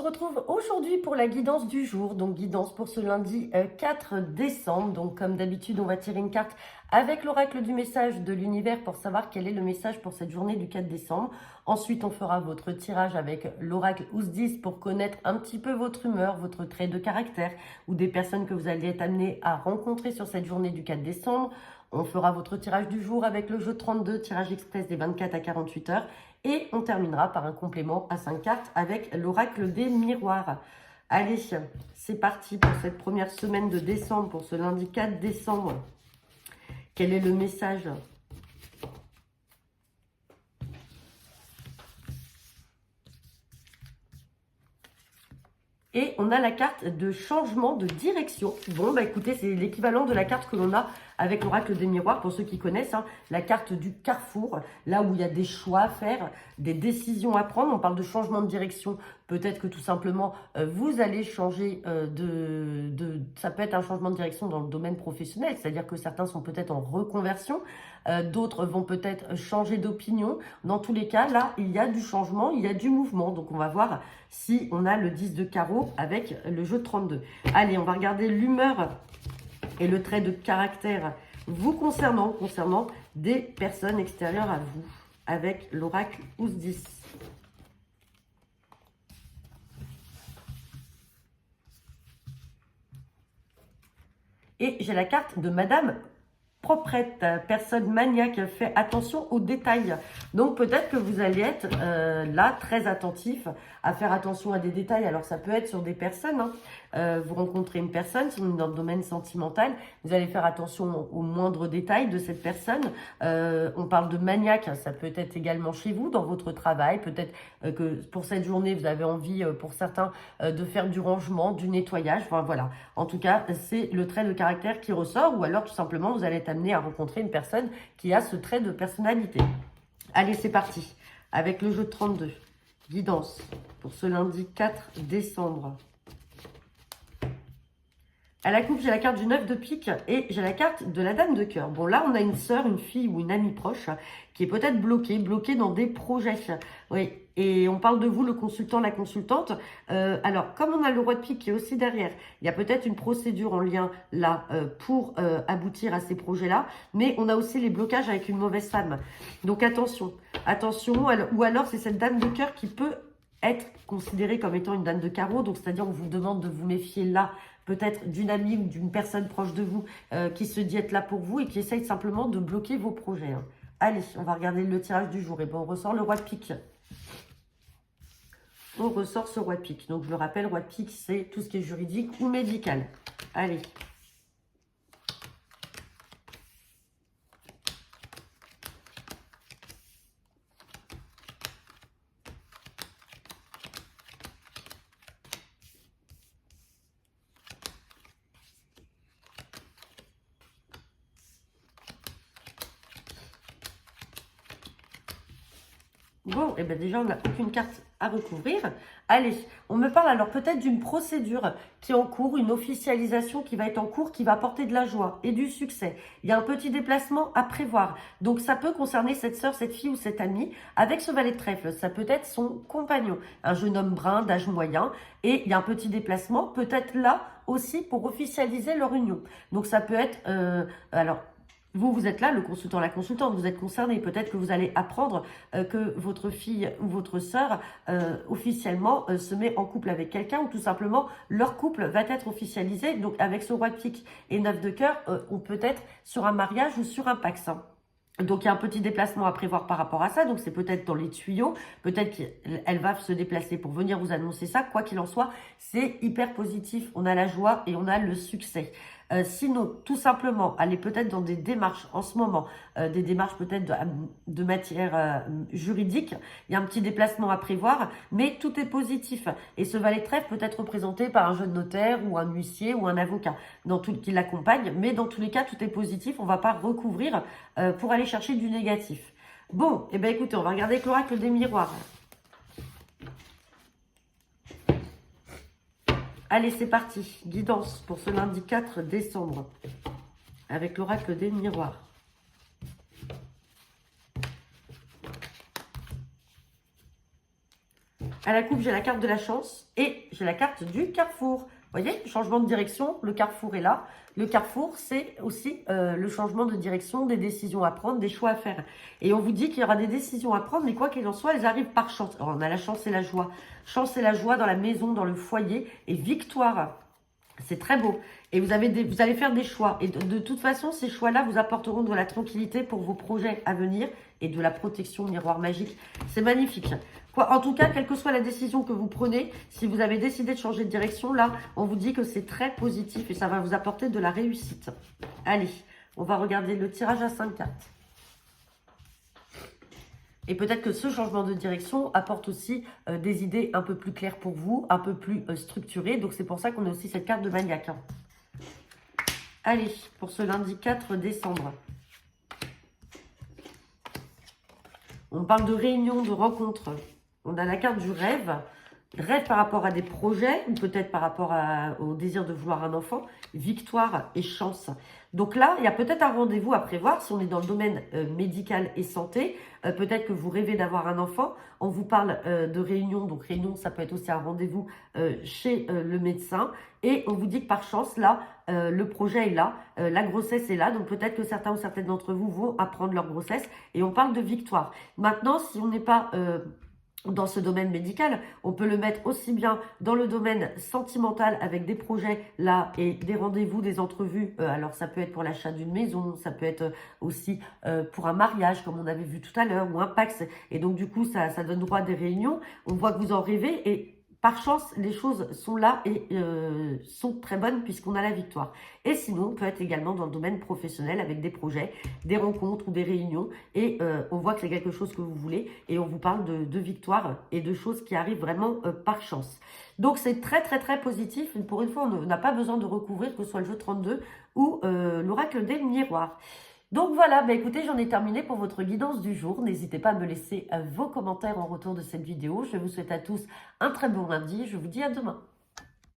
se retrouve aujourd'hui pour la guidance du jour, donc guidance pour ce lundi 4 décembre. Donc comme d'habitude, on va tirer une carte avec l'oracle du message de l'univers pour savoir quel est le message pour cette journée du 4 décembre. Ensuite, on fera votre tirage avec l'oracle Ousdis pour connaître un petit peu votre humeur, votre trait de caractère ou des personnes que vous allez être amené à rencontrer sur cette journée du 4 décembre. On fera votre tirage du jour avec le jeu 32, tirage express des 24 à 48 heures. Et on terminera par un complément à 5 cartes avec l'oracle des miroirs. Allez, c'est parti pour cette première semaine de décembre, pour ce lundi 4 décembre. Quel est le message ? Et on a la carte de changement de direction. Bon, bah écoutez, c'est l'équivalent de la carte que l'on a avec l'oracle des miroirs, pour ceux qui connaissent, hein, la carte du carrefour, là où il y a des choix à faire, des décisions à prendre. On parle de changement de direction. Peut-être que tout simplement, vous allez changer ça peut être un changement de direction dans le domaine professionnel, c'est-à-dire que certains sont peut-être en reconversion, d'autres vont peut-être changer d'opinion. Dans tous les cas, là, il y a du changement, il y a du mouvement. Donc, on va voir si on a le 10 de carreau avec le jeu 32. Allez, on va regarder l'humeur et le trait de caractère vous concernant des personnes extérieures à vous, avec l'oracle Ousdis. Et j'ai la carte de Madame Proprette, personne maniaque, fait attention aux détails. Donc peut-être que vous allez être là très attentif à faire attention à des détails. Alors ça peut être sur des personnes, hein. Vous rencontrez une personne, si on est dans le domaine sentimental, vous allez faire attention aux moindres détails de cette personne. On parle de maniaque, ça peut être également chez vous, dans votre travail. Peut-être que pour cette journée, vous avez envie, pour certains, de faire du rangement, du nettoyage. Enfin voilà, en tout cas, c'est le trait de caractère qui ressort, ou alors tout simplement, vous allez être amené à rencontrer une personne qui a ce trait de personnalité. Allez, c'est parti. Avec le jeu de 32. Guidance pour ce lundi 4 décembre. À la coupe, j'ai la carte du 9 de pique et j'ai la carte de la dame de cœur. Bon, là, on a une sœur, une fille ou une amie proche qui est peut-être bloquée dans des projets. Oui, et on parle de vous, le consultant, la consultante. Alors, comme on a le roi de pique qui est aussi derrière, il y a peut-être une procédure en lien là pour aboutir à ces projets-là, mais on a aussi les blocages avec une mauvaise femme. Donc, attention, ou alors c'est cette dame de cœur qui peut être considérée comme étant une dame de carreau, donc c'est-à-dire on vous demande de vous méfier là, peut-être d'une amie ou d'une personne proche de vous qui se dit être là pour vous et qui essaye simplement de bloquer vos projets. Hein. Allez, on va regarder le tirage du jour. Et bon, on ressort le roi de pique. On ressort ce roi de pique. Donc, je le rappelle, roi de pique, c'est tout ce qui est juridique ou médical. Allez. Bon, et bien déjà, on n'a aucune carte à recouvrir. Allez, on me parle alors peut-être d'une procédure qui est en cours, une officialisation qui va être en cours, qui va apporter de la joie et du succès. Il y a un petit déplacement à prévoir. Donc, ça peut concerner cette sœur, cette fille ou cette amie avec ce valet de trèfle. Ça peut être son compagnon, un jeune homme brun d'âge moyen. Et il y a un petit déplacement, peut-être là aussi pour officialiser leur union. Donc, ça peut être... alors, vous êtes là, le consultant, la consultante, vous êtes concerné. Peut-être que vous allez apprendre que votre fille ou votre sœur officiellement se met en couple avec quelqu'un, ou tout simplement leur couple va être officialisé. Donc avec ce roi de pique et 9 de cœur, on peut être sur un mariage ou sur un pax. Hein. Donc, il y a un petit déplacement à prévoir par rapport à ça. Donc, c'est peut-être dans les tuyaux. Peut-être qu'elle va se déplacer pour venir vous annoncer ça. Quoi qu'il en soit, c'est hyper positif. On a la joie et on a le succès. Sinon, tout simplement, aller peut-être dans des démarches en ce moment, des démarches peut-être de matière juridique. Il y a un petit déplacement à prévoir, mais tout est positif. Et ce valet de trèfle peut être représenté par un jeune notaire ou un huissier ou un avocat qui l'accompagne. Mais dans tous les cas, tout est positif. On ne va pas recouvrir pour aller chercher du négatif. Bon, et bien écoutez, on va regarder avec l'oracle des miroirs. Allez, c'est parti. Guidance pour ce lundi 4 décembre avec l'oracle des miroirs. À la coupe, j'ai la carte de la chance et j'ai la carte du carrefour. Vous voyez, changement de direction, le carrefour est là. Le carrefour, c'est aussi le changement de direction, des décisions à prendre, des choix à faire. Et on vous dit qu'il y aura des décisions à prendre, mais quoi qu'il en soit, elles arrivent par chance. Alors, on a la chance et la joie. Chance et la joie dans la maison, dans le foyer. Et victoire, c'est très beau. Et vous allez faire des choix. Et de toute façon, ces choix-là vous apporteront de la tranquillité pour vos projets à venir et de la protection miroir magique. C'est magnifique. Quoi, en tout cas, quelle que soit la décision que vous prenez, si vous avez décidé de changer de direction, là, on vous dit que c'est très positif et ça va vous apporter de la réussite. Allez, on va regarder le tirage à 5 cartes. Et peut-être que ce changement de direction apporte aussi des idées un peu plus claires pour vous, un peu plus structurées. Donc, c'est pour ça qu'on a aussi cette carte de maniaque. Hein. Allez, pour ce lundi 4 décembre. On parle de réunion, de rencontre. On a la carte du rêve. Rêve par rapport à des projets ou peut-être par rapport au désir de vouloir un enfant. Victoire et chance. Donc là, il y a peut-être un rendez-vous à prévoir si on est dans le domaine médical et santé. Peut-être que vous rêvez d'avoir un enfant. On vous parle de réunion. Donc réunion, ça peut être aussi un rendez-vous chez le médecin. Et on vous dit que par chance, là, le projet est là. La grossesse est là. Donc peut-être que certains ou certaines d'entre vous vont apprendre leur grossesse. Et on parle de victoire. Maintenant, si on n'est pas dans ce domaine médical, on peut le mettre aussi bien dans le domaine sentimental avec des projets là et des rendez-vous, des entrevues. Alors ça peut être pour l'achat d'une maison, ça peut être aussi pour un mariage comme on avait vu tout à l'heure ou un Pacs. Et donc du coup ça donne droit à des réunions. On voit que vous en rêvez et par chance, les choses sont là et sont très bonnes puisqu'on a la victoire. Et sinon, on peut être également dans le domaine professionnel avec des projets, des rencontres ou des réunions. Et on voit que c'est quelque chose que vous voulez et on vous parle de victoire et de choses qui arrivent vraiment par chance. Donc, c'est très, très, très positif. Pour une fois, on n'a pas besoin de recouvrir que ce soit le jeu 32 ou l'oracle des miroirs. Donc voilà, bah écoutez, j'en ai terminé pour votre guidance du jour. N'hésitez pas à me laisser vos commentaires en retour de cette vidéo. Je vous souhaite à tous un très bon lundi. Je vous dis à demain.